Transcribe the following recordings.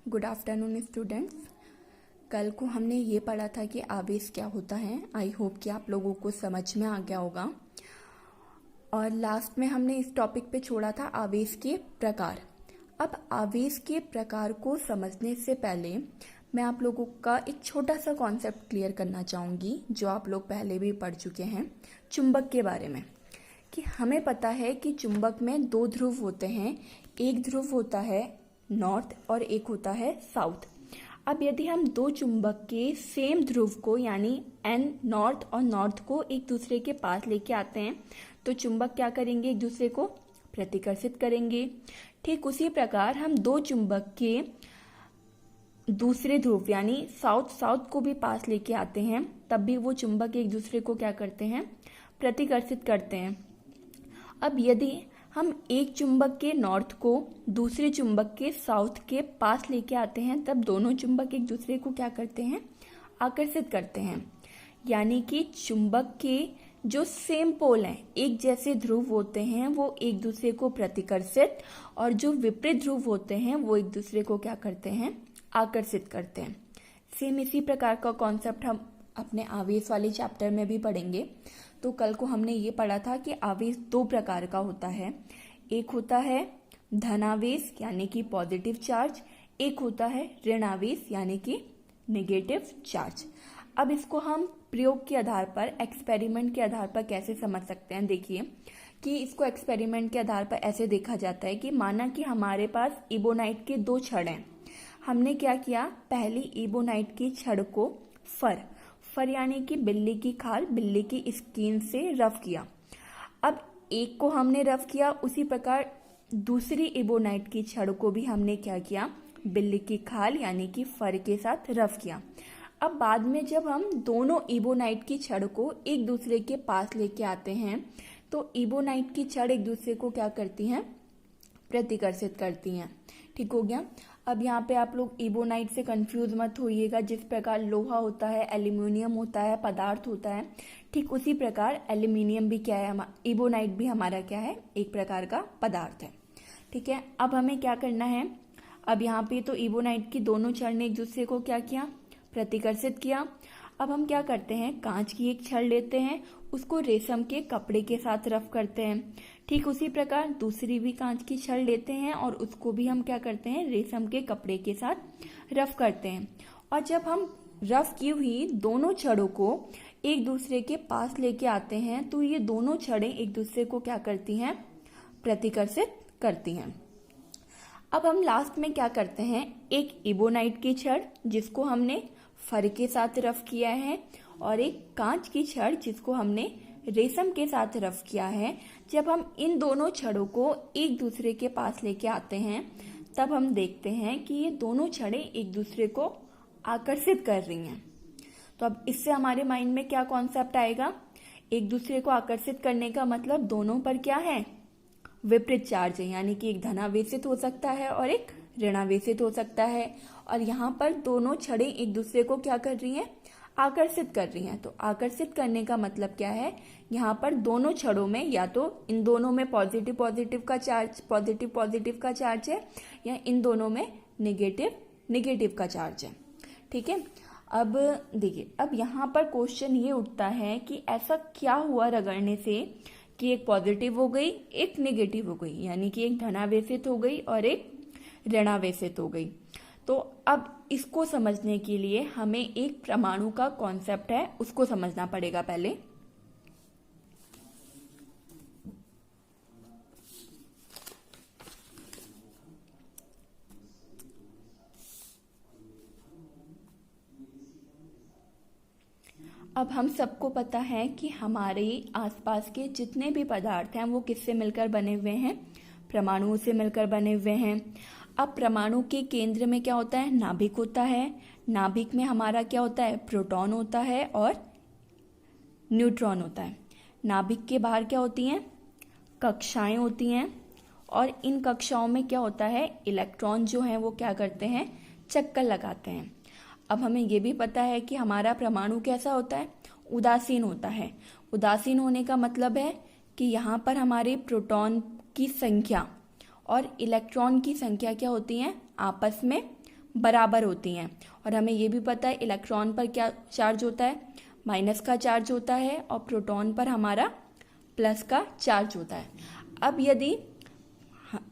Good afternoon students. कल को हमने ये पढ़ा था कि आवेश क्या होता है। आई होप कि आप लोगों को समझ में आ गया होगा। और लास्ट में हमने इस टॉपिक पे छोड़ा था आवेश के प्रकार। अब आवेश के प्रकार को समझने से पहले मैं आप लोगों का एक छोटा सा कॉन्सेप्ट क्लियर करना चाहूँगी जो आप लोग पहले भी पढ़ चुके हैं, चुंबक के बारे में। कि हमें पता है कि चुंबक में दो ध्रुव होते हैं, एक ध्रुव होता है नॉर्थ और एक होता है साउथ। अब यदि हम दो चुंबक के सेम ध्रुव को यानी एन नॉर्थ और नॉर्थ को एक दूसरे के पास लेके आते हैं तो चुंबक क्या करेंगे, एक दूसरे को प्रतिकर्षित करेंगे। ठीक उसी प्रकार हम दो चुंबक के दूसरे ध्रुव यानी साउथ साउथ को भी पास लेके आते हैं तब भी वो चुंबक एक दूसरे को क्या करते हैं, प्रतिकर्षित करते हैं। अब यदि हम एक चुंबक के नॉर्थ को दूसरे चुंबक के साउथ के पास लेके आते हैं तब दोनों चुंबक एक दूसरे को क्या करते हैं, आकर्षित करते हैं। यानी कि चुंबक के जो सेम पोल हैं, एक जैसे ध्रुव होते हैं, वो एक दूसरे को प्रतिकर्षित और जो विपरीत ध्रुव होते हैं वो एक दूसरे को क्या करते हैं, आकर्षित करते हैं। सेम इसी प्रकार का कॉन्सेप्ट हम अपने आवेश वाले चैप्टर में भी पढ़ेंगे। तो कल को हमने ये पढ़ा था कि आवेश दो प्रकार का होता है। एक होता है धनावेश यानी कि पॉजिटिव चार्ज, एक होता है ऋणावेश यानी कि नेगेटिव चार्ज। अब इसको हम प्रयोग के आधार पर, एक्सपेरिमेंट के आधार पर कैसे समझ सकते हैं। देखिए कि इसको एक्सपेरिमेंट के आधार पर ऐसे देखा जाता है कि माना कि हमारे पास इबोनाइट के दो छड़ हैं। हमने क्या किया, पहली इबोनाइट की छड़ को फर यानी कि बिल्ली की खाल, बिल्ली की स्किन से रफ किया। अब एक को हमने रफ किया, उसी प्रकार दूसरी इबोनाइट की छड़ को भी हमने क्या किया, बिल्ली की खाल यानी कि फर के साथ रफ किया। अब बाद में जब हम दोनों इबोनाइट की छड़ को एक दूसरे के पास लेके आते हैं तो इबोनाइट की छड़ एक दूसरे को क्या करती हैं, प्रतिकर्षित करती हैं। ठीक हो गया। अब यहाँ पे आप लोग इबोनाइट से कंफ्यूज मत होइएगा। जिस प्रकार लोहा होता है, एल्यूमिनियम होता है, पदार्थ होता है, ठीक उसी प्रकार एल्यूमिनियम भी क्या है, इबोनाइट भी हमारा क्या है, एक प्रकार का पदार्थ है। ठीक है। अब हमें क्या करना है, अब यहाँ पे तो इबोनाइट की दोनों छड़ ने एक दूसरे को क्या किया, प्रतिकर्षित किया। अब हम क्या करते हैं, कांच की एक छड़ लेते हैं, उसको रेशम के कपड़े के साथ रफ करते हैं। ठीक उसी प्रकार दूसरी भी कांच की छड़ लेते हैं और उसको भी हम क्या करते हैं, रेशम के कपड़े के साथ रफ करते हैं। और जब हम रफ की हुई दोनों छड़ों को एक दूसरे के पास लेके आते हैं तो ये दोनों छड़ें एक दूसरे को क्या करती हैं, प्रतिकर्षित करती हैं। अब हम लास्ट में क्या करते हैं, एक इबोनाइट की छड़ जिसको हमने फर के साथ रफ किया है और एक कांच की छड़ जिसको हमने रेशम के साथ रफ किया है। जब हम इन दोनों छड़ों को एक दूसरे के पास लेके आते हैं तब हम देखते हैं कि ये दोनों छड़ें एक दूसरे को आकर्षित कर रही हैं। तो अब इससे हमारे माइंड में क्या कॉन्सेप्ट आएगा, एक दूसरे को आकर्षित करने का मतलब दोनों पर क्या है, विपरीत चार्ज है। यानी कि एक धनावेशित हो सकता है और एक ऋणावेशित हो सकता है। और यहाँ पर दोनों छड़ें एक दूसरे को क्या कर रही हैं, आकर्षित कर रही हैं। तो आकर्षित करने का मतलब क्या है, यहाँ पर दोनों छड़ों में या तो इन दोनों में पॉजिटिव पॉजिटिव का चार्ज, पॉजिटिव पॉजिटिव का चार्ज है, या इन दोनों में नेगेटिव नेगेटिव का चार्ज है। ठीक है। अब देखिए, अब यहाँ पर क्वेश्चन ये उठता है कि ऐसा क्या हुआ रगड़ने से कि एक पॉजिटिव हो गई, एक नेगेटिव हो गई, यानी कि एक धनावेशित हो गई और एक ऋणावेशित हो गई। तो अब इसको समझने के लिए हमें एक परमाणु का कॉन्सेप्ट है उसको समझना पड़ेगा पहले। अब हम सबको पता है कि हमारे आसपास के जितने भी पदार्थ हैं वो किससे मिलकर बने हुए हैं, परमाणुओं से मिलकर बने हुए हैं। अब परमाणु के केंद्र में क्या होता है, नाभिक होता है। नाभिक में हमारा क्या होता है, प्रोटॉन होता है और न्यूट्रॉन होता है। नाभिक के बाहर क्या होती हैं, कक्षाएं होती हैं और इन कक्षाओं में क्या होता है, इलेक्ट्रॉन जो हैं वो क्या करते हैं, चक्कर लगाते हैं। अब हमें ये भी पता है कि हमारा परमाणु कैसा होता है, उदासीन होता है। उदासीन होने का मतलब है कि यहाँ पर हमारे प्रोटॉन की संख्या और इलेक्ट्रॉन की संख्या क्या होती है, आपस में बराबर होती हैं। और हमें ये भी पता है इलेक्ट्रॉन पर क्या चार्ज होता है, माइनस का चार्ज होता है, और प्रोटॉन पर हमारा प्लस का चार्ज होता है। अब यदि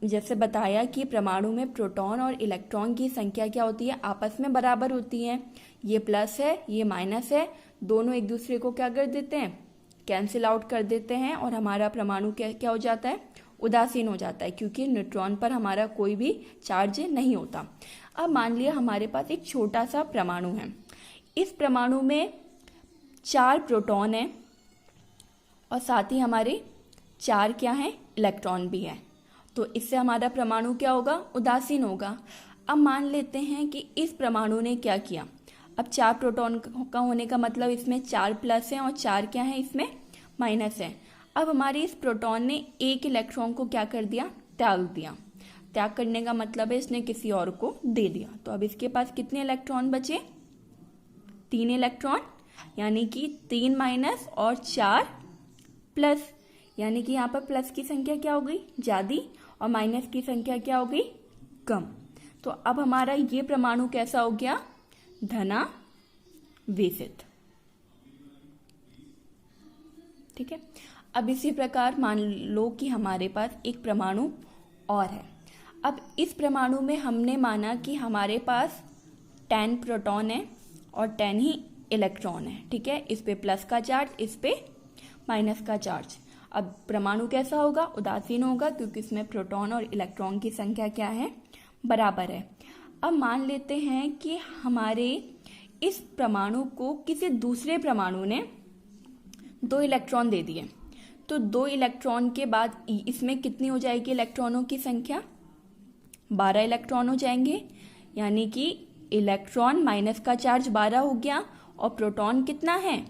जैसे बताया कि परमाणु में प्रोटॉन और इलेक्ट्रॉन की संख्या क्या होती है, आपस में बराबर होती है। ये प्लस है, ये माइनस है, दोनों एक दूसरे को क्या कर देते हैं, कैंसिल आउट कर देते हैं, और हमारा परमाणु क्या हो जाता है, उदासीन हो जाता है, क्योंकि न्यूट्रॉन पर हमारा कोई भी चार्ज नहीं होता। अब मान लिया हमारे पास एक छोटा सा परमाणु है, इस परमाणु में 4 प्रोटॉन है और साथ ही हमारे 4 क्या हैं, इलेक्ट्रॉन भी है। तो इससे हमारा परमाणु क्या होगा, उदासीन होगा। अब मान लेते हैं कि इस परमाणु ने क्या किया, अब 4 प्रोटॉन का होने का मतलब इसमें 4 प्लस हैं और 4 क्या है, इसमें माइनस है। अब हमारे इस प्रोटॉन ने एक इलेक्ट्रॉन को क्या कर दिया, त्याग दिया। त्याग करने का मतलब है इसने किसी और को दे दिया। तो अब इसके पास कितने इलेक्ट्रॉन बचे, 3 इलेक्ट्रॉन, यानी कि 3 माइनस और 4 प्लस, यानी कि यहाँ पर प्लस की संख्या क्या हो गई, ज्यादा, और माइनस की संख्या क्या हो गई, कम। तो अब हमारा ये परमाणु कैसा हो गया, धनावेशित। ठीक है। अब इसी प्रकार मान लो कि हमारे पास एक परमाणु और है। अब इस परमाणु में हमने माना कि हमारे पास 10 प्रोटॉन है और 10 ही इलेक्ट्रॉन है। ठीक है, इस पे प्लस का चार्ज, इस पे माइनस का चार्ज। अब परमाणु कैसा होगा, उदासीन होगा, क्योंकि इसमें प्रोटॉन और इलेक्ट्रॉन की संख्या क्या है, बराबर है। अब मान लेते हैं कि हमारे इस परमाणु को किसी दूसरे परमाणु ने 2 इलेक्ट्रॉन दे दिए, तो 2 इलेक्ट्रॉन के बाद इसमें कितनी हो जाएगी इलेक्ट्रॉनों की संख्या, 12 इलेक्ट्रॉन हो जाएंगे। यानी कि इलेक्ट्रॉन माइनस का चार्ज 12 हो गया और प्रोटॉन कितना है,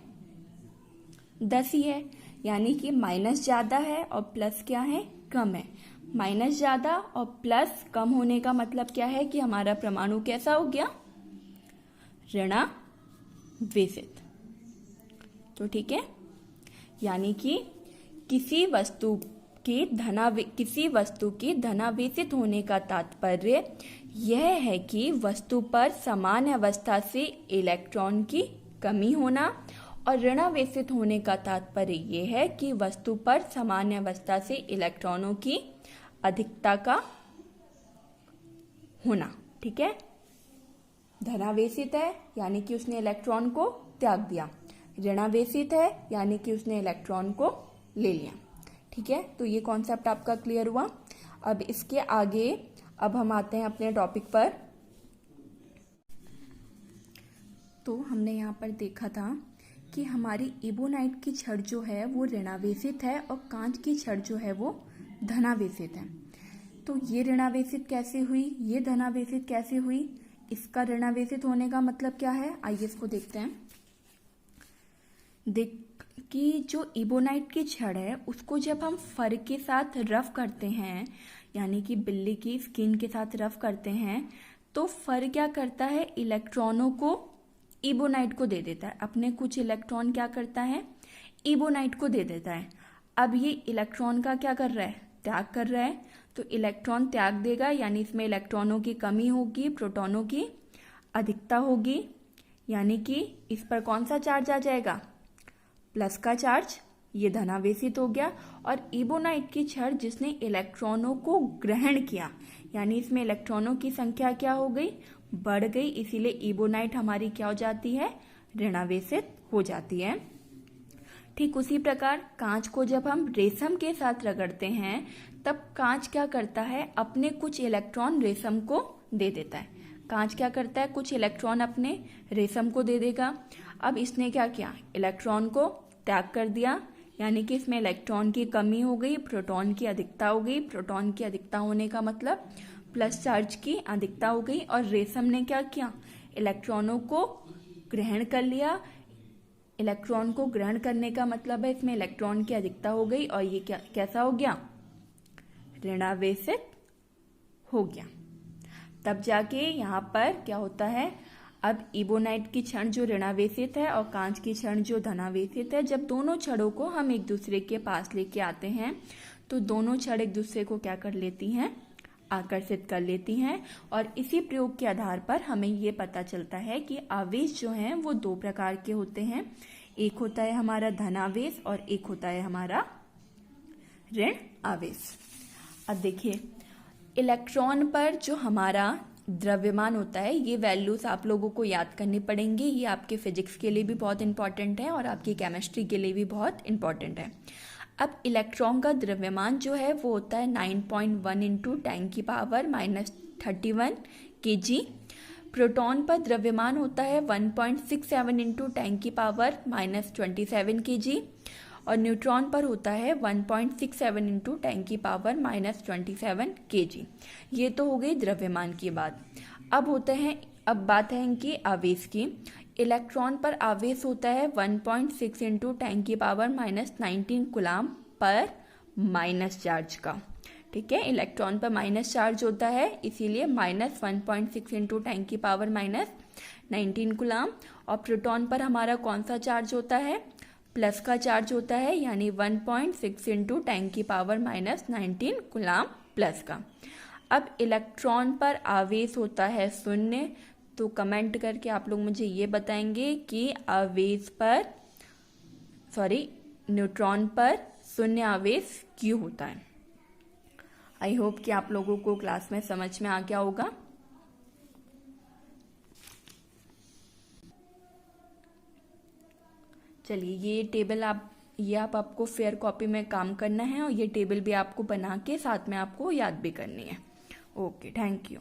10 ही है। यानी कि माइनस ज्यादा है और प्लस क्या है, कम है। माइनस ज्यादा और प्लस कम होने का मतलब क्या है कि हमारा परमाणु कैसा हो गया, ऋणावेशित। तो ठीक है, यानी कि किसी वस्तु के धनावेशित होने का तात्पर्य यह है कि वस्तु पर समान अवस्था से इलेक्ट्रॉन की कमी होना, और ऋणावेशित होने का तात्पर्य यह है कि वस्तु पर समान अवस्था से इलेक्ट्रॉनों की अधिकता का होना। ठीक है, धनावेशित है यानी कि उसने इलेक्ट्रॉन को त्याग दिया, ऋणावेशित है यानी कि उसने इलेक्ट्रॉन को ले लिया। ठीक है, तो ये कॉन्सेप्ट आपका क्लियर हुआ। अब इसके आगे अब हम आते हैं अपने टॉपिक पर। तो हमने यहाँ पर देखा था कि हमारी इबोनाइट की छड़ जो है वो ऋणावेशित है और कांच की छड़ जो है वो धनावेशित है। तो ये ऋणावेशित कैसे हुई, ये धनावेशित कैसे हुई, इसका ऋणावेशित होने का मतलब क्या है, आइए इसको देखते हैं। देख कि जो इबोनाइट की छड़ है उसको जब हम फर के साथ रफ करते हैं, यानी कि बिल्ली की स्किन के साथ रफ करते हैं, तो फर क्या करता है, इलेक्ट्रॉनों को इबोनाइट को दे देता है। अपने कुछ इलेक्ट्रॉन क्या करता है, इबोनाइट को दे देता है। अब ये इलेक्ट्रॉन का क्या कर रहा है, त्याग कर रहा है। तो इलेक्ट्रॉन त्याग देगा यानी इसमें इलेक्ट्रॉनों की कमी होगी, प्रोटॉनों की अधिकता होगी, यानी कि इस पर कौन सा चार्ज आ जाएगा, प्लस का चार्ज, ये धनावेशित हो गया। और इबोनाइट की छड़ जिसने इलेक्ट्रॉनों को ग्रहण किया, यानी इसमें इलेक्ट्रॉनों की संख्या क्या हो गई, बढ़ गई, इसीलिए इबोनाइट हमारी क्या हो जाती है, ऋणावेशित हो जाती है। ठीक उसी प्रकार कांच को जब हम रेशम के साथ रगड़ते हैं तब कांच क्या करता है, अपने कुछ इलेक्ट्रॉन रेशम को दे देता है। कांच क्या करता है, कुछ इलेक्ट्रॉन अपने रेशम को दे देगा। अब इसने क्या किया, इलेक्ट्रॉन को त्याग कर दिया, यानी कि इसमें इलेक्ट्रॉन की कमी हो गई, प्रोटॉन की अधिकता हो गई। प्रोटॉन की अधिकता होने का मतलब प्लस चार्ज की अधिकता हो गई। और रेशम ने क्या किया, इलेक्ट्रॉनों को ग्रहण कर लिया। इलेक्ट्रॉन को ग्रहण करने का मतलब है इसमें इलेक्ट्रॉन की अधिकता हो गई और ये क्या कैसा हो गया, ऋणावेशित हो गया। तब जाके यहाँ पर क्या होता है, अब इबोनाइट की छड़ जो ऋणावेशित है और कांच की छड़ जो धनावेशित है, जब दोनों छड़ों को हम एक दूसरे के पास लेके आते हैं तो दोनों छड़ एक दूसरे को क्या कर लेती हैं, आकर्षित कर लेती हैं और इसी प्रयोग के आधार पर हमें ये पता चलता है कि आवेश जो हैं वो दो प्रकार के होते हैं। एक होता है हमारा धन आवेश और एक होता है हमारा ऋण आवेश। अब देखिए, इलेक्ट्रॉन पर जो हमारा द्रव्यमान होता है, ये वैल्यूज आप लोगों को याद करनी पड़ेंगी। ये आपके फिजिक्स के लिए भी बहुत इंपॉर्टेंट है और आपकी केमिस्ट्री के लिए भी बहुत इंपॉर्टेंट है। अब इलेक्ट्रॉन का द्रव्यमान जो है वो होता है 9.1 इंटू 10⁻³ kg। प्रोटॉन पर द्रव्यमान होता है 1.67 इंटू 10⁻27 kg और न्यूट्रॉन पर होता है 1.67 इंटू 10⁻27 kg। ये तो हो गई द्रव्यमान की बात। अब बात है इनकी आवेश की। इलेक्ट्रॉन पर आवेश होता है 1.6 इंटू 10⁻19 कूलाम पर माइनस चार्ज का। ठीक है, इलेक्ट्रॉन पर माइनस चार्ज होता है, इसीलिए -1.6 इंटू 10⁻19 कूलाम। और प्रोटॉन पर हमारा कौन सा चार्ज होता है? प्लस का चार्ज होता है, यानी 1.6 इंटू 10⁻19 कूलाम प्लस का। अब इलेक्ट्रॉन पर आवेश होता है 0, तो कमेंट करके आप लोग मुझे ये बताएंगे कि न्यूट्रॉन पर 0 आवेश क्यों होता है। आई होप कि आप लोगों को क्लास में समझ में आ गया होगा। चलिए, ये टेबल आपको फेयर कॉपी में काम करना है और ये टेबल भी आपको बना के साथ में आपको याद भी करनी है। Okay, thank you.